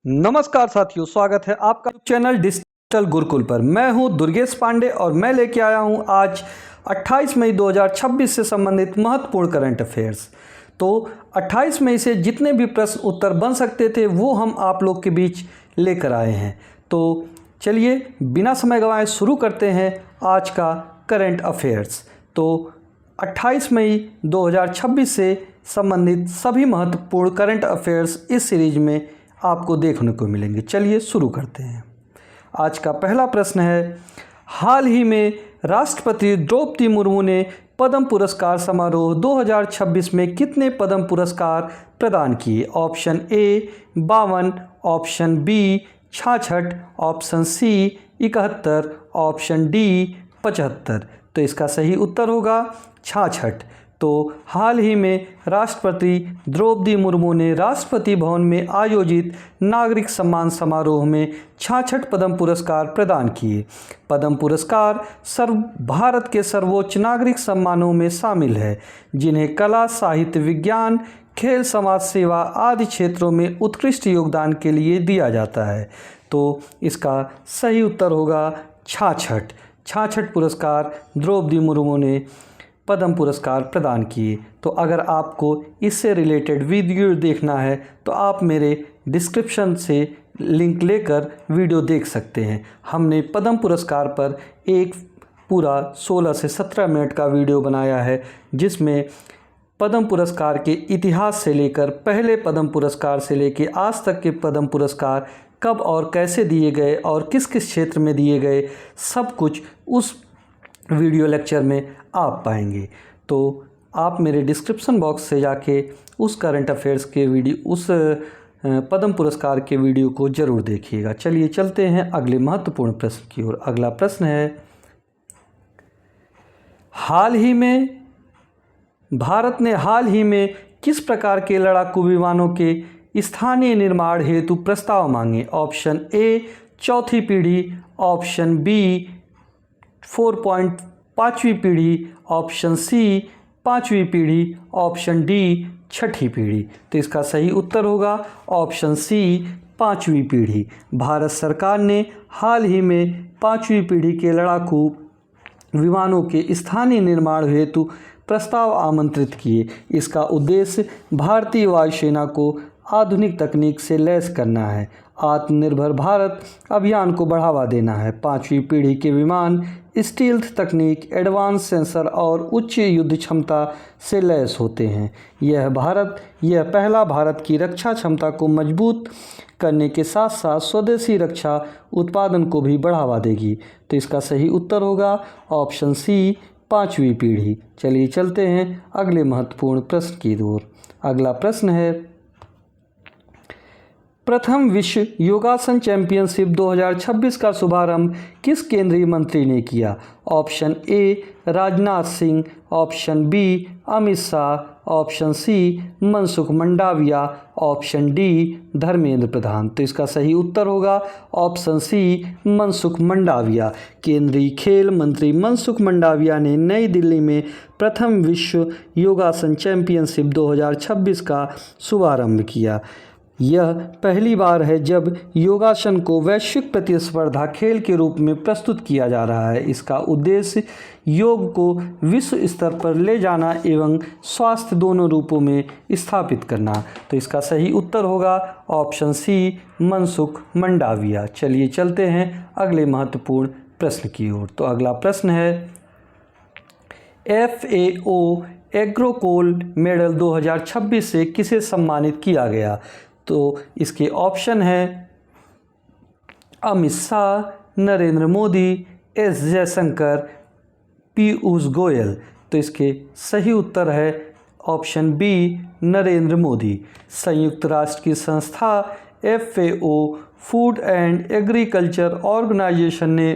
नमस्कार साथियों, स्वागत है आपका चैनल डिजिटल गुरुकुल पर। मैं हूं दुर्गेश पांडे और मैं लेके आया हूं आज 28 मई 2026 से संबंधित महत्वपूर्ण करंट अफेयर्स। तो 28 मई से जितने भी प्रश्न उत्तर बन सकते थे वो हम आप लोग के बीच लेकर आए हैं। तो चलिए बिना समय गंवाए शुरू करते हैं आज का करंट अफेयर्स। तो 28 मई 2026 से संबंधित सभी महत्वपूर्ण करंट अफेयर्स इस सीरीज में आपको देखने को मिलेंगे। चलिए शुरू करते हैं। आज का पहला प्रश्न है, हाल ही में राष्ट्रपति द्रौपदी मुर्मू ने पद्म पुरस्कार समारोह 2026 में कितने पद्म पुरस्कार प्रदान किए? Option A 52, option B 66, option C 71, option D 75। तो इसका सही उत्तर होगा 66। तो हाल ही में राष्ट्रपति द्रौपदी मुर्मू ने राष्ट्रपति भवन में आयोजित नागरिक सम्मान समारोह में 66 पद्म पुरस्कार प्रदान किए। पद्म पुरस्कार भारत के सर्वोच्च नागरिक सम्मानों में शामिल है, जिन्हें कला, साहित्य, विज्ञान, खेल, समाज सेवा आदि क्षेत्रों में उत्कृष्ट योगदान के लिए दिया जाता है। तो इसका सही उत्तर होगा 66। 66 पुरस्कार द्रौपदी मुर्मू ने पद्म पुरस्कार प्रदान किए। तो अगर आपको इससे रिलेटेड वीडियो देखना है तो आप मेरे डिस्क्रिप्शन से लिंक लेकर वीडियो देख सकते हैं। हमने पद्म पुरस्कार पर एक पूरा 16 से 17 मिनट का वीडियो बनाया है, जिसमें पद्म पुरस्कार के इतिहास से लेकर पहले पद्म पुरस्कार से लेकर आज तक के पद्म पुरस्कार कब और कैसे दिए गए और किस किस क्षेत्र में दिए गए, सब कुछ उस वीडियो लेक्चर में आप पाएंगे। तो आप मेरे डिस्क्रिप्शन बॉक्स से जाके उस करंट अफेयर्स के वीडियो, उस पद्म पुरस्कार के वीडियो को ज़रूर देखिएगा। चलिए चलते हैं अगले महत्वपूर्ण प्रश्न की ओर। अगला प्रश्न है, भारत ने हाल ही में किस प्रकार के लड़ाकू विमानों के स्थानीय निर्माण हेतु प्रस्ताव मांगे? ऑप्शन ए 4वीं पीढ़ी, ऑप्शन बी 4.5वीं पीढ़ी, ऑप्शन सी 5वीं पीढ़ी, ऑप्शन डी 6ठी पीढ़ी। तो इसका सही उत्तर होगा ऑप्शन सी 5वीं पीढ़ी। भारत सरकार ने हाल ही में 5वीं पीढ़ी के लड़ाकू विमानों के स्थानीय निर्माण हेतु प्रस्ताव आमंत्रित किए। इसका उद्देश्य भारतीय वायुसेना को आधुनिक तकनीक से लैस करना है, आत्मनिर्भर भारत अभियान को बढ़ावा देना है। 5वीं पीढ़ी के विमान स्टील्थ तकनीक, एडवांस सेंसर और उच्च युद्ध क्षमता से लैस होते हैं। यह पहला भारत की रक्षा क्षमता को मजबूत करने के साथ साथ स्वदेशी रक्षा उत्पादन को भी बढ़ावा देगी। तो इसका सही उत्तर होगा ऑप्शन सी 5वीं पीढ़ी। चलिए चलते हैं अगले महत्वपूर्ण प्रश्न की ओर। अगला प्रश्न है, प्रथम विश्व योगासन चैंपियनशिप 2026 का शुभारंभ किस केंद्रीय मंत्री ने किया? Option A Rajnath Singh, option B Amit Shah, option C Mansukh Mandaviya, option D Dharmendra Pradhan. तो इसका सही उत्तर होगा ऑप्शन सी मनसुख मंडाविया। केंद्रीय खेल मंत्री मनसुख मंडाविया ने नई दिल्ली में प्रथम विश्व योगासन चैंपियनशिप 2026 का शुभारंभ किया। यह पहली बार है जब योगासन को वैश्विक प्रतिस्पर्धा खेल के रूप में प्रस्तुत किया जा रहा है। इसका उद्देश्य योग को विश्व स्तर पर ले जाना एवं स्वास्थ्य दोनों रूपों में स्थापित करना। तो इसका सही उत्तर होगा ऑप्शन सी मनसुख मंडाविया। चलिए चलते हैं अगले महत्वपूर्ण प्रश्न की ओर। तो अगला प्रश्न है, FAO एग्रोकोल मेडल 2026 से किसे सम्मानित किया गया? तो इसके ऑप्शन है अमित शाह, नरेंद्र मोदी, एस जयशंकर, पीयूष गोयल। तो इसके सही उत्तर है ऑप्शन बी नरेंद्र मोदी। संयुक्त राष्ट्र की संस्था FAO food and agriculture organisation ने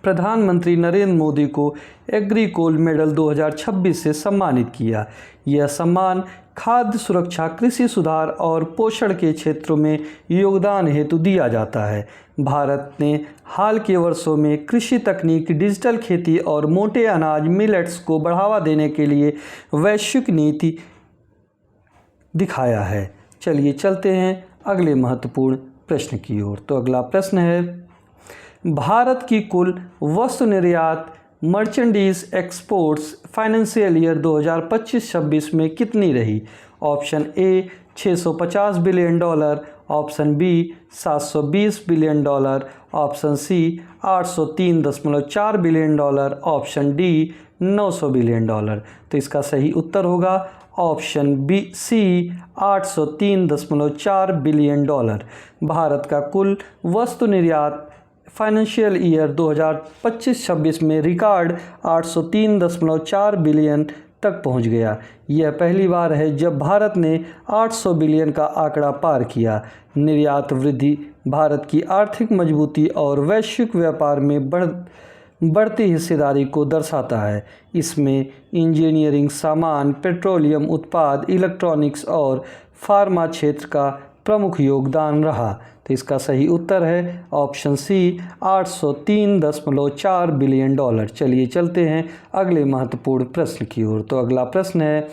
प्रधानमंत्री नरेंद्र मोदी को एग्रीकोल मेडल 2026 से सम्मानित किया। यह सम्मान खाद्य सुरक्षा, कृषि सुधार और पोषण के क्षेत्रों में योगदान हेतु दिया जाता है। भारत ने हाल के वर्षों में कृषि तकनीक, डिजिटल खेती और मोटे अनाज मिलेट्स को बढ़ावा देने के लिए वैश्विक नीति दिखाया है। चलिए चलते हैं अगले महत्वपूर्ण प्रश्न की ओर। तो अगला प्रश्न है, भारत की कुल वस्तु निर्यात मर्चेंडीज एक्सपोर्ट्स फाइनेंशियल ईयर 2025-26 में कितनी रही? Option A 650 billion dollar, option B 720 billion dollar, option C 803.4 billion dollar, option D 900 billion dollar. तो इसका सही उत्तर होगा option B C 803.4 billion dollar. Bharat का कुल वस्तु निर्यात फाइनेंशियल ईयर 2025-26 में रिकॉर्ड 803.4 बिलियन तक पहुंच गया। यह पहली बार है जब भारत ने 800 बिलियन का आंकड़ा पार किया। निर्यात वृद्धि भारत की आर्थिक मजबूती और वैश्विक व्यापार में बढ़ती हिस्सेदारी को दर्शाता है। इसमें इंजीनियरिंग सामान, पेट्रोलियम उत्पाद, इलेक्ट्रॉनिक्स और फार्मा क्षेत्र का प्रमुख योगदान रहा। तो इसका सही उत्तर है ऑप्शन सी 803.4 बिलियन डॉलर। चलिए चलते हैं अगले महत्वपूर्ण प्रश्न की ओर। तो अगला प्रश्न है,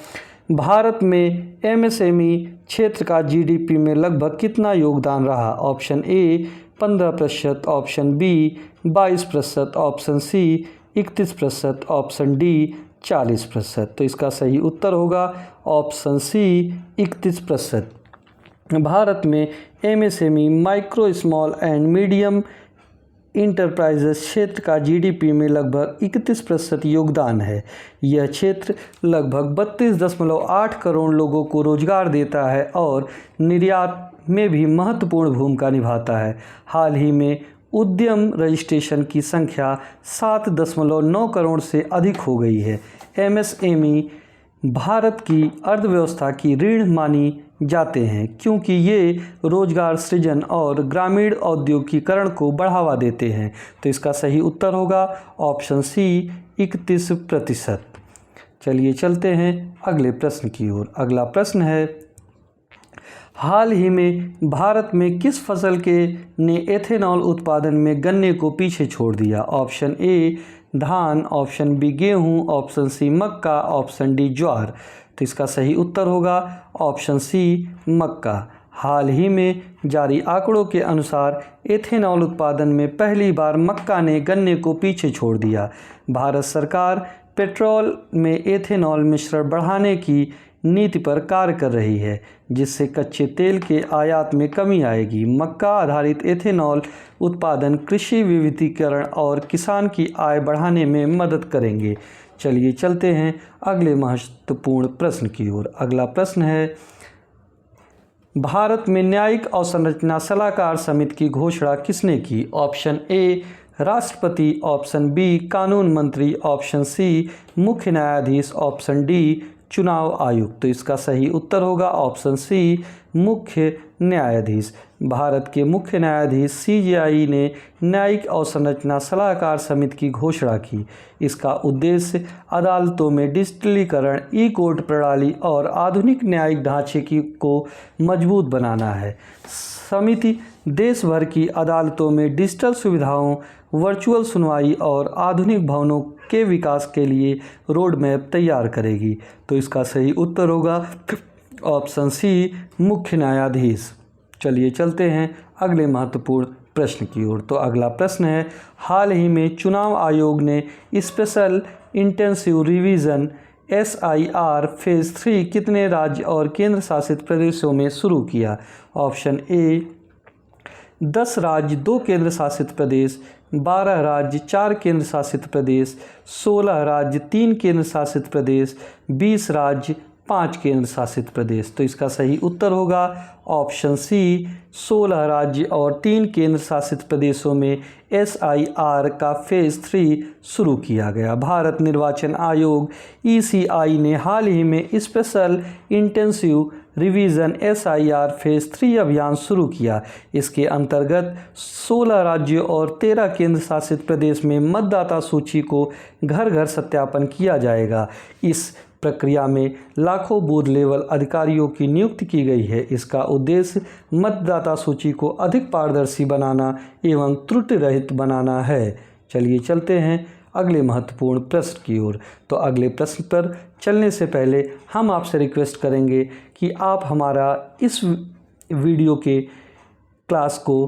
भारत में एमएसएमई क्षेत्र का जीडीपी में लगभग कितना योगदान रहा? Option A 15%, option B 22%, option C 31%, option D 40%। तो इसका सही उत्तर होगा ऑप्शन सी 31%। भारत में MSME micro small and medium enterprises क्षेत्र का जीडीपी में लगभग 31% योगदान है। यह क्षेत्र लगभग 32.8 करोड़ लोगों को रोजगार देता है और निर्यात में भी महत्वपूर्ण भूमिका निभाता है। हाल ही में उद्यम रजिस्ट्रेशन की संख्या 7.9 करोड़ से अधिक हो गई है। एमएसएमई भारत की अर्थव्यवस्था की रीढ़ मानी जाते हैं क्योंकि ये रोजगार सृजन और ग्रामीण औद्योगिकीकरण को बढ़ावा देते हैं। तो इसका सही उत्तर होगा ऑप्शन सी 31%। चलिए चलते हैं अगले प्रश्न की ओर। अगला प्रश्न है, हाल ही में भारत में किस फसल के ने एथेनॉल उत्पादन में गन्ने को पीछे छोड़ दिया? ऑप्शन ए धान, ऑप्शन बी गेहूं, ऑप्शन सी मक्का, ऑप्शन डी ज्वार। तो इसका सही उत्तर होगा ऑप्शन सी मक्का। हाल ही में जारी आंकड़ों के अनुसार एथेनॉल उत्पादन में पहली बार मक्का ने गन्ने को पीछे छोड़ दिया। भारत सरकार पेट्रोल में एथेनॉल मिश्रण बढ़ाने की नीति पर कार्य कर रही है जिससे कच्चे तेल के आयात में कमी आएगी। मक्का आधारित एथेनॉल उत्पादन कृषि विविधीकरण और किसान की आय बढ़ाने में मदद करेंगे। चलिए चलते हैं अगले महत्वपूर्ण प्रश्न की ओर। अगला प्रश्न है, भारत में न्यायिक अवसंरचना सलाहकार समिति की घोषणा किसने की? ऑप्शन ए राष्ट्रपति, ऑप्शन बी कानून मंत्री, ऑप्शन सी मुख्य न्यायाधीश, ऑप्शन डी चुनाव आयुक्त। तो इसका सही उत्तर होगा ऑप्शन सी मुख्य न्यायाधीश। भारत के मुख्य न्यायाधीश सीजेआई ने न्यायिक अवसंरचना सलाहकार समिति की घोषणा की। इसका उद्देश्य अदालतों में डिजिटलीकरण, ई कोर्ट प्रणाली और आधुनिक न्यायिक ढांचे को मजबूत बनाना है। समिति देश भर की अदालतों में डिजिटल सुविधाओं, वर्चुअल सुनवाई और आधुनिक भवनों के विकास के लिए रोड मैप तैयार करेगी। तो इसका सही उत्तर होगा ऑप्शन सी मुख्य न्यायाधीश। चलिए चलते हैं अगले महत्वपूर्ण प्रश्न की ओर। तो अगला प्रश्न है, हाल ही में चुनाव आयोग ने special intensive revision SIR phase 3 कितने राज्य और केंद्र शासित प्रदेशों में शुरू किया? ऑप्शन ए 10 राज्य 2 केंद्र शासित प्रदेश, 12 राज्य 4 केंद्र शासित प्रदेश, 16 राज्य 3 केंद्र शासित प्रदेश, 20 राज्य 5 केंद्र शासित प्रदेश। तो इसका सही उत्तर होगा ऑप्शन सी 16 राज्य और 3 केंद्र शासित प्रदेशों में SIR का फेज़ 3 शुरू किया गया। भारत निर्वाचन आयोग ECI ने हाल ही में special intensive revision SIR phase 3 अभियान शुरू किया। इसके अंतर्गत 16 राज्यों और 13 केंद्र शासित प्रदेश में मतदाता सूची को घर घर सत्यापन किया जाएगा। इस प्रक्रिया में लाखों बूथ लेवल अधिकारियों की नियुक्ति की गई है। इसका उद्देश्य मतदाता सूची को अधिक पारदर्शी बनाना एवं त्रुटि रहित बनाना है। चलिए चलते हैं अगले महत्वपूर्ण प्रश्न की ओर। तो अगले प्रश्न पर चलने से पहले हम आपसे रिक्वेस्ट करेंगे कि आप हमारा इस वीडियो के क्लास को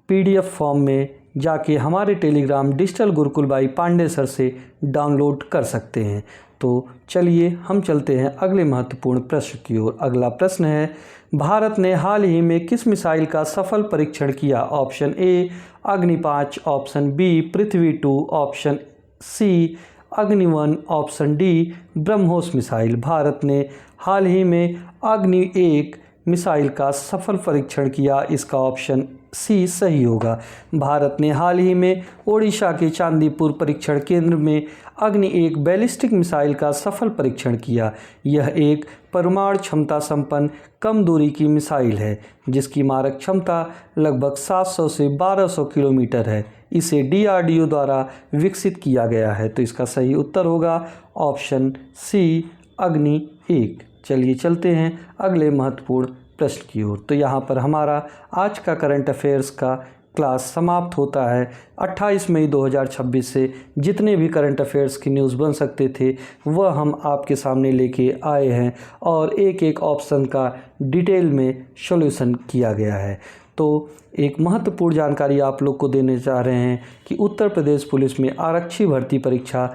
PDF फॉर्म में जाके हमारे Telegram digital Gurukul by Pandey sir से डाउनलोड कर सकते हैं। तो चलिए हम चलते हैं अगले महत्वपूर्ण प्रश्न की ओर। अगला प्रश्न है, भारत ने हाल ही में किस मिसाइल का सफल परीक्षण किया? ऑप्शन ए अग्नि 5, ऑप्शन बी पृथ्वी 2, ऑप्शन सी अग्नि 1, option D BrahMos missile. Bharat ने हाल ही में अग्नि 1 मिसाइल का सफल परीक्षण किया, इसका ऑप्शन सी सही होगा। भारत ने हाल ही में ओडिशा के चांदीपुर परीक्षण केंद्र में अग्नि 1 बैलिस्टिक मिसाइल का सफल परीक्षण किया। यह एक परमाणु क्षमता संपन्न कम दूरी की मिसाइल है जिसकी मारक क्षमता लगभग 700 से 1200 किलोमीटर है। इसे DRDO द्वारा विकसित किया गया है। तो इसका सही उत्तर होगा ऑप्शन सी अग्नि 1। चलिए चलते हैं अगले महत्वपूर्ण प्रश्न की ओर। तो यहाँ पर हमारा आज का करंट अफेयर्स का क्लास समाप्त होता है। 28 मई 2026 से जितने भी करंट अफेयर्स की न्यूज़ बन सकते थे वह हम आपके सामने लेके आए हैं और एक एक ऑप्शन का डिटेल में सॉल्यूशन किया गया है। तो एक महत्वपूर्ण जानकारी आप लोग को देने चाह रहे हैं कि उत्तर प्रदेश पुलिस में आरक्षी भर्ती परीक्षा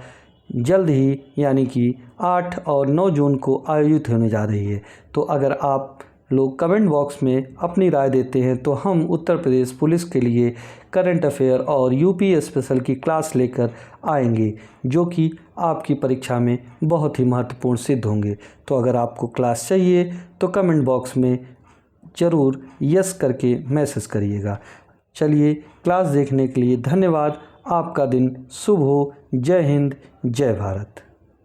जल्द ही यानी कि 8 और 9 जून को आयोजित होने जा रही है। तो अगर आप लोग कमेंट बॉक्स में अपनी राय देते हैं तो हम उत्तर प्रदेश पुलिस के लिए करंट अफेयर और UP स्पेशल की क्लास लेकर आएंगे जो कि आपकी परीक्षा में बहुत ही महत्वपूर्ण सिद्ध होंगे। तो अगर आपको क्लास चाहिए तो कमेंट बॉक्स में ज़रूर यस करके मैसेज करिएगा। चलिए क्लास देखने के लिए धन्यवाद। आपका दिन शुभ हो। जय हिंद, जय भारत।